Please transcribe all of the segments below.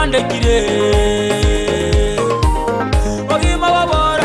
bandekire ogima babora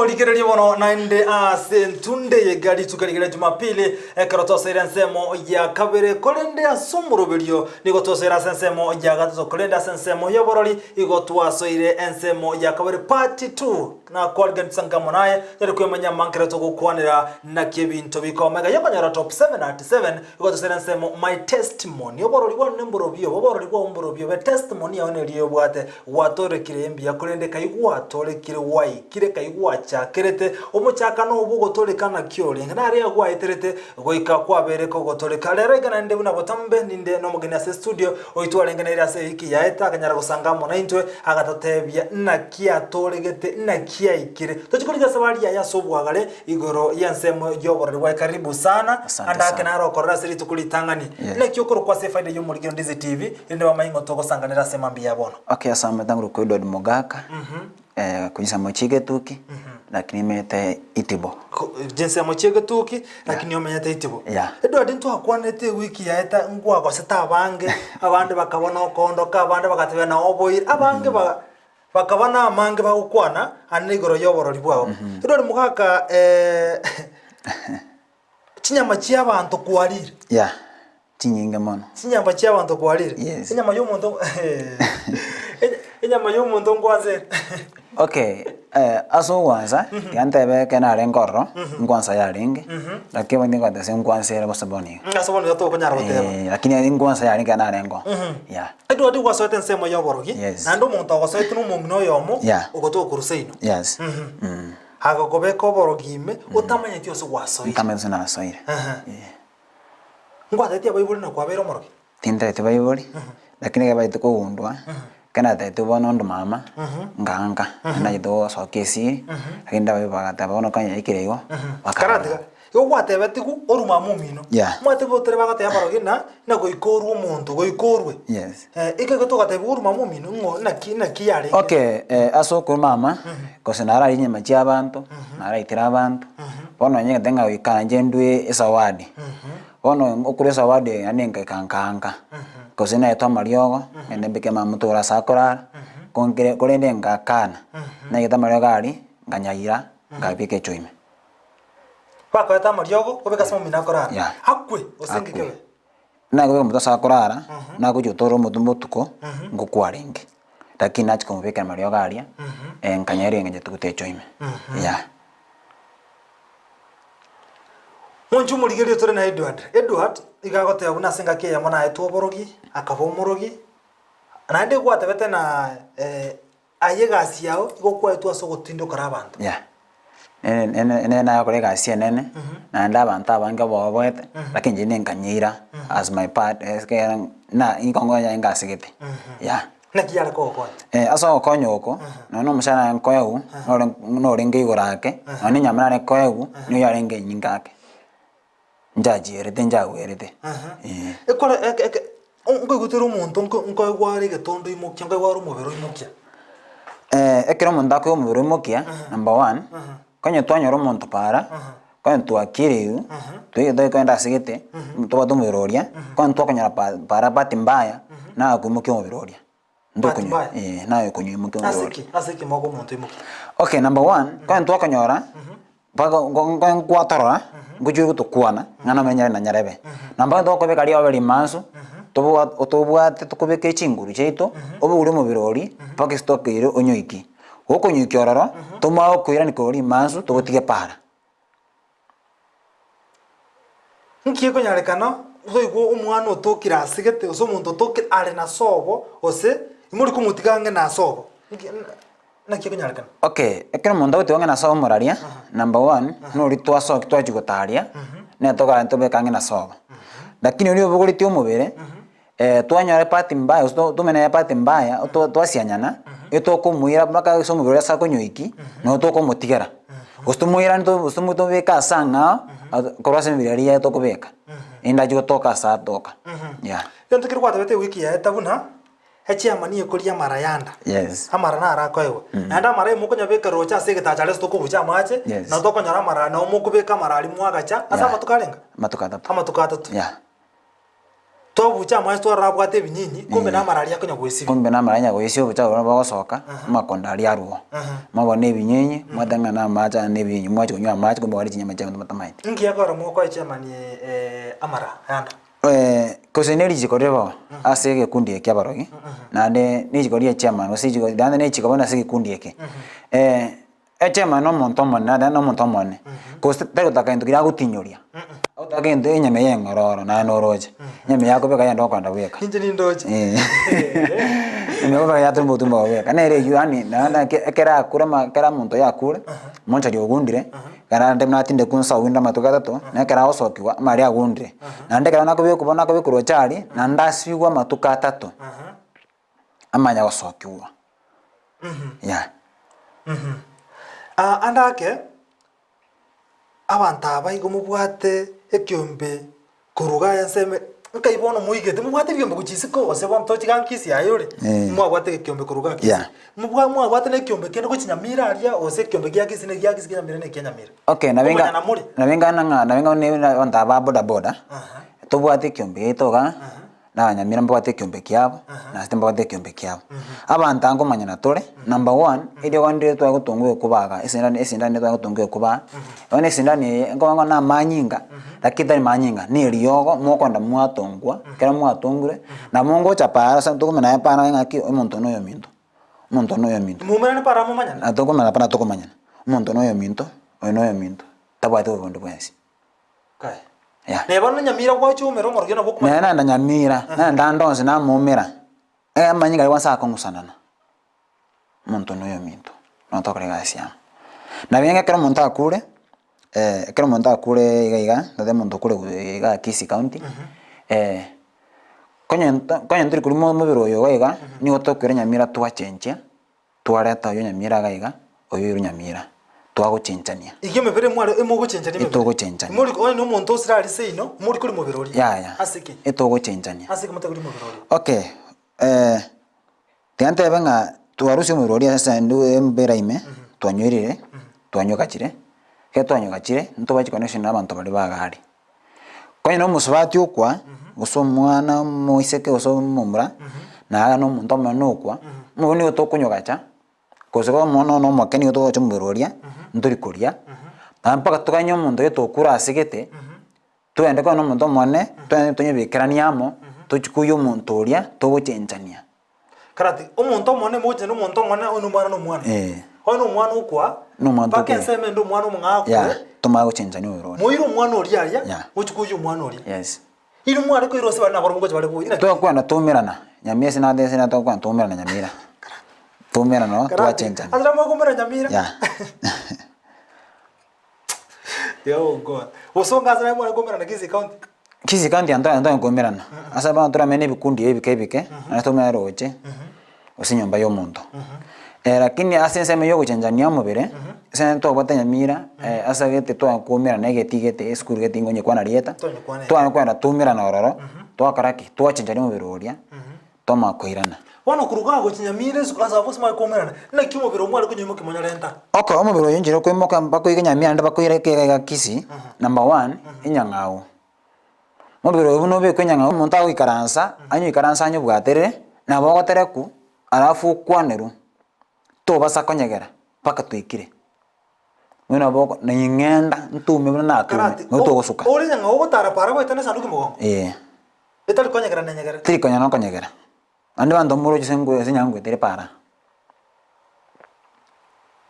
Ligereri bono nainde sentunde yegari tukarigera Jumapili karotosera nsemo ya kabere kolende asumurubirio nigotosera sensemo ya gatzo kolende sensemo yoborori igotwasoire ensemo ya kabere part 2 na kwalgan sangamo naye yari kwemanya mankere to gukwanira na kebinto bikomega yakanyara top 7 igotosera nsemo my testimony yoborori bone mburobio boborori bwo mburobio be testimony yaone riyo bwate watore kirembi yakolende kaigwa tore kire wai kire kaigwa kerete omuchaka no bugotolekana kyole nari agwa iterete goika kwabere ko gotoleka rero igana nde buna botambe ninde no mugeni ase studio oitwarengana ira ase iki yaeta akanyara gusanga mo naintwe agatatebya na kia tolegete na kia ikire tochikuriga sabari ya yasobwagale igoro yansemo yoborere wa karibu sana andake naro korera siri tukulitangani ile kyokoro kwa sefaide yo muri Ndizi TV inde bamahingo togosanganira semambi yabono. Okay, asama tanguru ko Edward Mogaka kunyisa mochige tuki lakini mete itibo jinsi ya mochige tuki lakini omenyete itibo Edward ntu akwanete wiki yaeta ngwa kwa seta bange abandi bakabona okondoka abandi bakatebe na oboyi abange bakabana amange bagukwana anigoro yoborori bwabo Edward Mogaka chinyama cy'abantu kwarire chinyinga mono chinyama cy'abantu kwarire chinyama y'umuntu inyama y'umuntu ngwaze Okay, aso wanza yantebe kana rengoro ngwanza ya ringe lakini wandi kwata se ngwanza era basaboni ngasaboni gato ko nyara boteba lakini ngwanza ya ringe na rengo Edward wasote nsemo yoborogi nando muntu agosote n'umumino yomo ugoto kuruseino hagakobeko borogime utamanye tyo so wasoire utamanye na wasoire ngwata tia Bible na kwabero morogi tinda tia Bible lakini gabaito ko undwa kana tete bono ndo mama nganga na yido so kesi akinda bagata bono kanya ikirego bakarate yo gwatebe tiku oruma mumino mwate botere bagata ya barogi na goikoru umuntu goikorwe ike goto gatebe oruma mumino ngo na kiyare okay aso ko mama ko senara inye machi abantu nara itira abantu bono nyenge tenga wikanje ndwe esawadi bono okure sawadi anenga kankanga kosina eto mariogo ene bike mamutura sakora konkere kolende ngakana na yeta mariogo ari nganyayira ngabike choime pako eta mariogo obeka samo minakora hakwe osengikewe na go muto sakora na go jotoro mutuko ngukwarenge lakini achi kombeka mariogo ari nganyayira ngetukute choime Monju murigerio tore na Edward igagote yaguna senga ke yamona etoborogi akabomorogi nande gwatebete na ayegasi yao igokwa etu asogotindo karabantu ene na yakore gasi nene na nda abantu abange bobwete lakini jine nkanyira as my part eske na inkongo ya ngasigete na kiyara ko ko aso konyoko no musana nkoyu no renge igorake no nyamana ne koyu no yarenge nyingake njaji erete njawe erete ekora ngo gutera umuntu ngo gwari getondo imukya ngo gwari umubero imukya ekero munda ko umubero imukya number 1 kanye twanyoro umuntu para kanye twakiriu tuyo kwenda sigete tuba tumubiroria kanye twakanyara para bati mbaya na kumukya umubiroria ndokunyo nayo kunyo imukya umubiroria asiki mogo umuntu imukya okay number 1 kanye twakanyora baga ngwatora ngujuru tukwana ngana menyare na nyarebe namba ndo ko bekari abali manso tobwate tukobeke chinguru cheito obu uri mu birori pake stock ire onyoiki oko nyiki ororo tomao kuira ni kori manso tobotige para nkiye ko nyarekana uzoigo umwana otokira asigete uzo muntu otokira are na sobo ose imuri kumutigange na sobo okay ekero muntu otiwange na sobo moraria number 1 no ritwa so kitwa chigotaria ne toka ntobe kange na sobo lakini uri obuguriti umubere twanyore pati mbaya tumene pati mbaya twasianyana etoko muira maka so mubere sa konyoiki no toko mutigera ostumuira nto ostumuto beka sanga korase mibiri ya toko beka inda jigotoka sa toka yonto kirwa tabete wiki ya etabuna hechi amani ekoria marayanda amara na arakoewa nanda mara mukonya beka rocha segeta chale stoko bucha mache na toko nyara mara na umukubeka marali mwagacha asa matukalenga matukata amatukata tu tobucha amae twarabwate binyinyi kumbe na mararia konya gwesibi kumbe na maranya goisio bucha ora bagosoka makondari aruo mabone binyenyi mwadanga na macha ne binyi mwacho kunywa macha kumbe wali chinyama cha matamaiti ngi yakora moko chairman amara yanda koseneri jikoreba ase gikundi eke abarogi nande ni jikoria chairman osijiko dande ne chikabona ase gikundi eke chairman no monto mona na no monto mone koste tero takendo kira gutinyoria autakendo enyame yengororo na noroje nyame yako beka yando kwanda weka inje ni ndoje nyame beka yato mbutumba weka na ere yuani na kera kurama kera monto yakure moncha diogundire kana ndemna tinde kunsa winda matuka to na kera osokiwa mari agundire na ndekera nakobe kubona kobe kurochari na ndasibwa matuka atatu amanya osokiwa ya andake abantu abayigo mubwate ekyombe kuruga yanseme nkaibona muigete mubwate ekyombe kuchisiko oseba mtochi kankisi ayore mwabwate ekyombe kuruga kisi mwabwate ekyombe kende kuchinyamira aria ose ekyombe gyakisi kinyamira ne kenyamira okay nabenga ne banta ba boda tobwate ekyombe etoga na nyamira mbwate ekyombe kyabo na sitemba bwate ekyombe kyabo abantu ango manyana tole number 1 idio gondire twa gutunguye kubaga esindane twa gutunguye kuba one esindane ngo na manyinga lakini manyinga ni riyogo mokonda mwatongwa kera mwatongure na mongo chapara sa tukumena yapana ngaki omuntu no yominto mumena para mumanyana atokumena para tokumanyana omuntu no yominto tabwate obondo bwensi kai ya nebona nyamira kwa chumero morgena boku na nyamira na ndandonse na mumira manyinga iwansa kongusanana muntu no yominto no tokore gasia na bien que monta akure iga de muntu kure iga Kisii County konya ndiri kuri mo biro yo iga ni otokere nyamira twachenchia twareta yo nyamira iga oyo nyamira twaguchenchania igeme bere mware emoguchenchania itoguchenchania muri ko no muntu osirali seino muri kuri mo birori ya asiki itoguchenchania asiki mute kuri mo birori okay tiante benga tuarusi mo birori asa ndu mbera ime twanywirire twanyokachire ke twanyokachire ntobachi connection n'abantu bari bagari konya no musubati ukwa uso mwana moiseke uso mumra na no muntu manokwa muboni otokunyokacha kosego mono no makeni otocho mbiroria nduri kuria mpaka tukanya omuntu yetokura asigete twende kwa no muntu mone twanye bikiraniamo tuchikuyo omuntu uria tuguchenchania karati omuntu mone moje no muntu mone onu mwana no mwana ono mwana ukwa no mwana pake nseme ndo mwana mungako tumaguchenchania urori moiro mwana uri aria uchikuyo mwana uri yes iru mwana ko irose bana baro mugo bari buira twakwenda tumirana nyamia sina these na twakwenda tumirana nyamira tumera no twachenchana azra mo kumera nyamira ya yo god osonga azra mo kumera na Kisii County ando kumirana asa ba tura mene bikundi ebike na tumera roche osinyomba yo muntu lakini asenseme yo kuchenjania mubere sen to bata nyamira asa gete to kumera na getigete skuru gete ngonye kwana rieta to kwana tumira na ororo to karaki to chenjania mubere oria to makoirana wana kuruga guchinyamire sukaza vosi mai komerana na kimo biro mwali kunyimo kimonya renta oko omo biro yinjiro ko moka mbako iganyamira nda bakoire ke Kisii number 1 inyangao mo biro buno be kwenyangao monta wikaransa anyu ikaransa anyu bwatere na bogotereku alafu kwaneru to basa konyegera paka twikire mwena boko na ingenda ntume na atume ngoto gosuka ori nyangao gotara para bwetane sanduku mugongo etali konyegera na nyegera tiri konya no konyegera ande bando muro jisengu senyangu tere para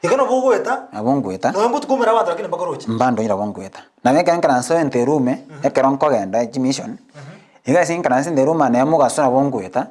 igano bogweta abongweta no mbutu kumera abantu lakini bakorochi mbando ira bongweta na meka nkana so enterume ekero nkogenda mission iga sin kana sin deruma na muga sona bongweta